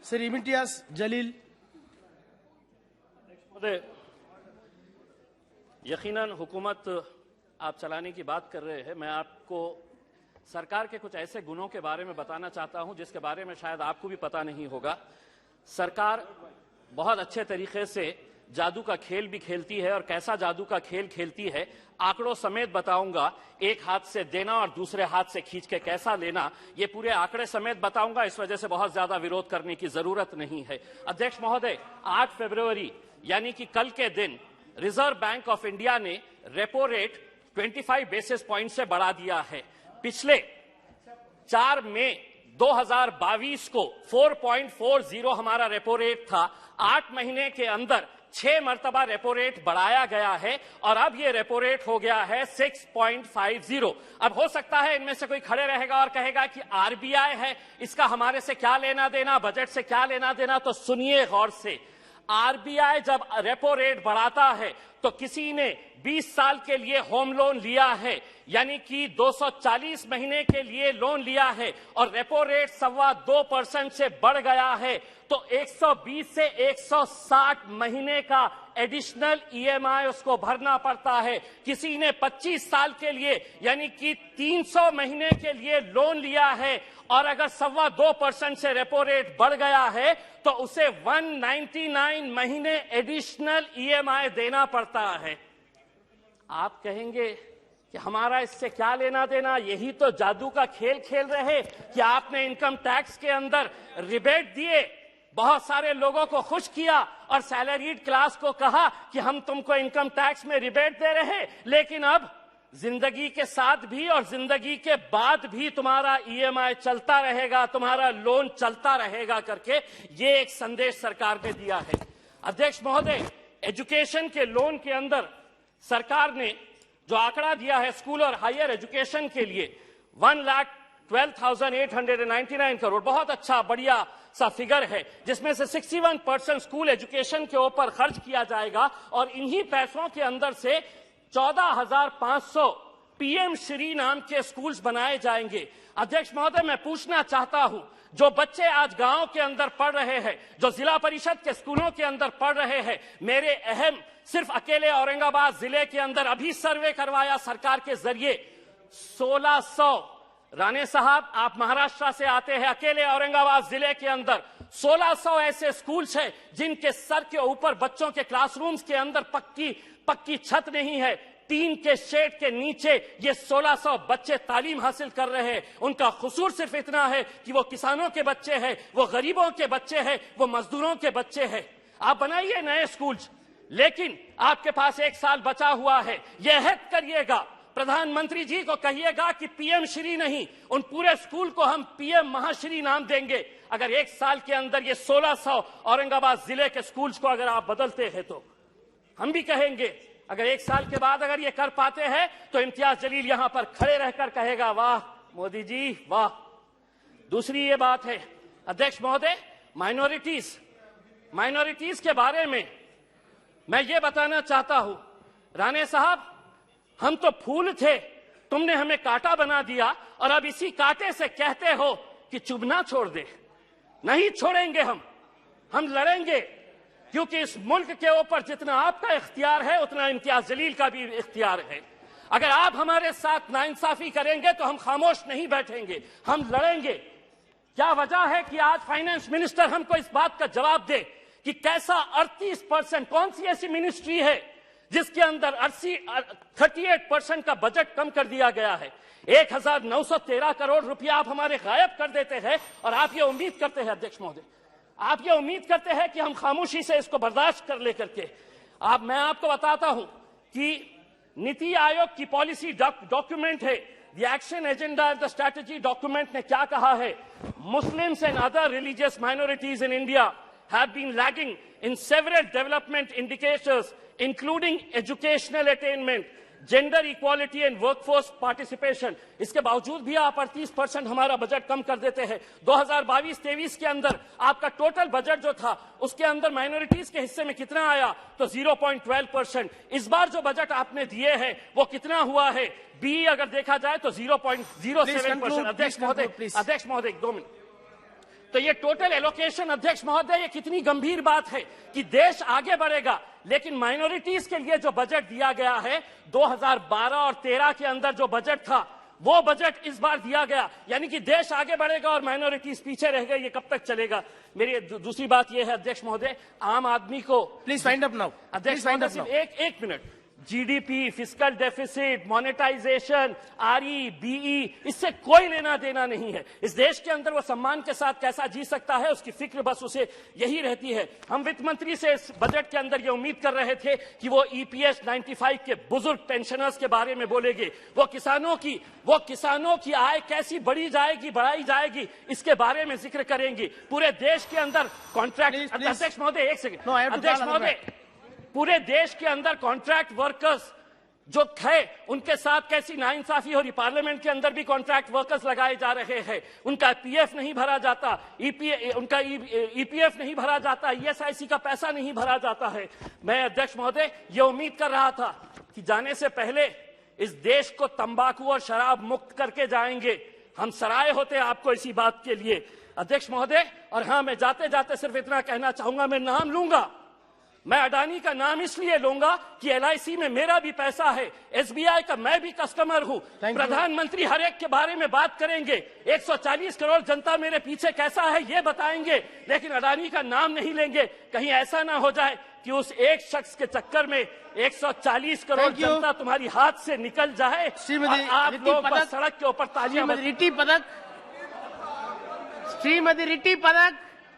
Sir Imtiaz Jalil. यकीनन हुकूमत आप चलाने की बात कर रहे हैं। मैं आपको सरकार के कुछ ऐसे गुणों के बारे में बताना चाहता हूं जिसके बारे में शायद आपको भी पता नहीं होगा। सरकार बहुत अच्छे तरीके से जादू का खेल भी खेलती है, और कैसा जादू का खेल खेलती है आंकड़ों समेत बताऊंगा। एक हाथ से देना और दूसरे हाथ से खींच के कैसा लेना, ये पूरे आंकड़े समेत बताऊंगा। इस वजह से बहुत ज्यादा विरोध करने की जरूरत नहीं है। अध्यक्ष महोदय, 8 फरवरी यानी कि कल के दिन रिजर्व बैंक ऑफ इंडिया ने रेपो रेट 25 बेसिस पॉइंट से बढ़ा दिया है। पिछले 4 मई 2022 को 4.40 हमारा रेपो रेट था। 8 महीने के अंदर 6 मरतबा रेपो रेट बढ़ाया गया है और अब ये रेपो रेट हो गया है 6.50। अब हो सकता है इनमें से कोई खड़े रहेगा और कहेगा कि आरबीआई है, इसका हमारे से क्या लेना देना, बजट से क्या लेना देना। तो सुनिए गौर से, आरबीआई जब रेपो रेट बढ़ाता है तो किसी ने 20 साल के लिए होम लोन लिया है, यानी कि 240 महीने के लिए लोन लिया है, और रेपो रेट 2.25% से बढ़ गया है, तो 120 से 160 महीने का एडिशनल ईएमआई उसको भरना पड़ता है। किसी ने 25 साल के लिए यानी कि 300 महीने के लिए लोन लिया है, और अगर 2.25% से रेपो रेट बढ़ गया है तो उसे 199 महीने एडिशनल ईएमआई देना पड़ता है। आप कहेंगे कि हमारा इससे क्या लेना देना, यही तो जादू का खेल खेल रहे कि आपने इनकम टैक्स के अंदर रिबेट दिए, बहुत सारे लोगों को खुश किया और सैलरीड क्लास को कहा कि हम तुमको इनकम टैक्स में रिबेट दे रहे, लेकिन अब जिंदगी के साथ भी और जिंदगी के बाद भी तुम्हारा ईएमआई चलता रहेगा, तुम्हारा लोन चलता रहेगा करके ये एक संदेश सरकार ने दिया है। अध्यक्ष महोदय, एजुकेशन के लोन के अंदर सरकार ने जो आंकड़ा दिया है स्कूल और हायर एजुकेशन के लिए 1,12,899 करोड़, बहुत अच्छा बढ़िया सा फिगर है, जिसमें से 61% स्कूल एजुकेशन के ऊपर खर्च किया जाएगा, और इन्हीं पैसों के अंदर से 14,500 पीएम श्री नाम के स्कूल्स बनाए जाएंगे। अध्यक्ष महोदय, मैं पूछना चाहता हूं, जो बच्चे आज गांव के अंदर पढ़ रहे हैं, जो जिला परिषद के स्कूलों के अंदर पढ़ रहे हैं, मेरे अहम सिर्फ अकेले औरंगाबाद जिले के अंदर अभी सर्वे करवाया सरकार के जरिए 1600। राणे साहब, आप महाराष्ट्र से आते हैं, अकेले औरंगाबाद जिले के अंदर 1600 ऐसे स्कूल्स हैं जिनके सर के ऊपर बच्चों के क्लासरूम्स के अंदर पक्की छत नहीं है, टीन के शेड के नीचे ये 1600 बच्चे तालीम हासिल कर रहे हैं। उनका कसूर सिर्फ इतना है कि वो किसानों के बच्चे हैं, वो गरीबों के बच्चे हैं, वो मजदूरों के बच्चे हैं। आप बनाइए नए स्कूल्स, लेकिन आपके पास 1 साल बचा हुआ है, यह अहद करिएगा, प्रधानमंत्री जी को कहिएगा कि पीएम श्री नहीं, उन पूरे स्कूल को हम पीएम महाश्री नाम देंगे। अगर 1 साल के अंदर ये 1600 औरंगाबाद जिले के स्कूल्स को अगर आप बदलते हैं तो हम भी कहेंगे। अगर 1 साल के बाद अगर ये कर पाते हैं तो इम्तियाज जलील यहां पर खड़े रहकर कहेगा, वाह मोदी जी वाह। दूसरी ये बात है अध्यक्ष महोदय, माइनॉरिटीज के बारे में मैं ये बताना चाहता हूं। राणे साहब, हम तो फूल थे, तुमने हमें कांटा बना दिया, और अब इसी कांटे से कहते हो कि चुभना छोड़ दे। नहीं छोड़ेंगे, हम लड़ेंगे, क्योंकि इस मुल्क के ऊपर जितना आपका इख्तियार है उतना इम्तियाज जलील का भी इख्तियार है। अगर आप हमारे साथ नाइंसाफी करेंगे तो हम खामोश नहीं बैठेंगे, हम लड़ेंगे। क्या वजह है कि आज फाइनेंस मिनिस्टर हमको इस बात का जवाब दे कि कैसा 38%, कौन सी ऐसी मिनिस्ट्री है जिसके अंदर 38% का बजट कम कर दिया गया है। 1913 करोड़ रुपया आप हमारे गायब कर देते हैं, और आप ये उम्मीद करते हैं अध्यक्ष महोदय, आप ये उम्मीद करते हैं कि हम खामोशी से इसको बर्दाश्त कर लेकर के। मैं आपको बताता हूं कि नीति आयोग की पॉलिसी डॉक्यूमेंट है, the action agenda and the strategy document ने क्या कहा है, Muslims and other religious minorities in India have been lagging in several development indicators including educational attainment, gender equality and workforce participation। इसके बावजूद भी आप 38% हमारा बजट कम कर देते हैं। 2022-23 के अंदर आपका टोटल बजट जो था उसके अंदर माइनॉरिटीज के हिस्से में कितना आया, तो 0.12%। इस बार जो बजट आपने दिए हैं वो कितना हुआ है, बी अगर देखा जाए तो 0.07%। अध्यक्ष महोदय 2 मिनट। तो ये टोटल एलोकेशन अध्यक्ष महोदय, ये कितनी गंभीर बात है कि देश आगे बढ़ेगा, लेकिन माइनॉरिटीज के लिए जो बजट दिया गया है 2012 और 13 के अंदर जो बजट था वो बजट इस बार दिया गया, यानी कि देश आगे बढ़ेगा और माइनॉरिटीज पीछे रह गए। ये कब तक चलेगा? मेरी दूसरी बात यह है अध्यक्ष महोदय, आम आदमी को प्लीज फाइंड अप नाउ। अध्यक्ष महोदय एक minute, GDP, fiscal deficit, monetization, RE, BE, इससे कोई लेना देना नहीं है। इस देश के अंदर वो सम्मान के साथ कैसा जी सकता है, उसकी फिक्र बस उसे यही रहती है। हम वित्त मंत्री से इस बजट के अंदर ये उम्मीद कर रहे थे कि वो ईपीएस 95 के बुजुर्ग पेंशनर्स के बारे में बोलेंगे, वो किसानों की आय कैसी बढ़ाई जाएगी, इसके बारे में जिक्र करेंगे। पूरे देश के अंदर कॉन्ट्रैक्ट, अध्यक्ष महोदय एक सेकंड, अध्यक्ष महोदय, पूरे देश के अंदर कॉन्ट्रैक्ट वर्कर्स जो है उनके साथ कैसी नाइंसाफी हो रही। पार्लियामेंट के अंदर भी कॉन्ट्रैक्ट वर्कर्स लगाए जा रहे हैं, उनका पीएफ नहीं भरा जाता, उनका ईपीएफ नहीं भरा जाता, ईएसआईसी का पैसा नहीं भरा जाता है। मैं अध्यक्ष महोदय ये उम्मीद कर रहा था कि जाने से पहले इस देश को तंबाकू और शराब मुक्त करके जाएंगे। हम सराय होते आपको इसी बात के लिए अध्यक्ष महोदय। और हाँ, मैं जाते जाते सिर्फ इतना कहना चाहूंगा, मैं नाम लूंगा, मैं अडानी का नाम इसलिए लूंगा कि एलआईसी में मेरा भी पैसा है, एसबीआई का मैं भी कस्टमर हूं। प्रधानमंत्री हर एक के बारे में बात करेंगे, 140 करोड़ जनता मेरे पीछे कैसा है ये बताएंगे, लेकिन अडानी का नाम नहीं लेंगे। कहीं ऐसा ना हो जाए कि उस एक शख्स के चक्कर में 140 करोड़ जनता तुम्हारी हाथ से निकल जाए और आप लोग बस सड़क के ऊपर तालियां। श्रीमती रिटी पदक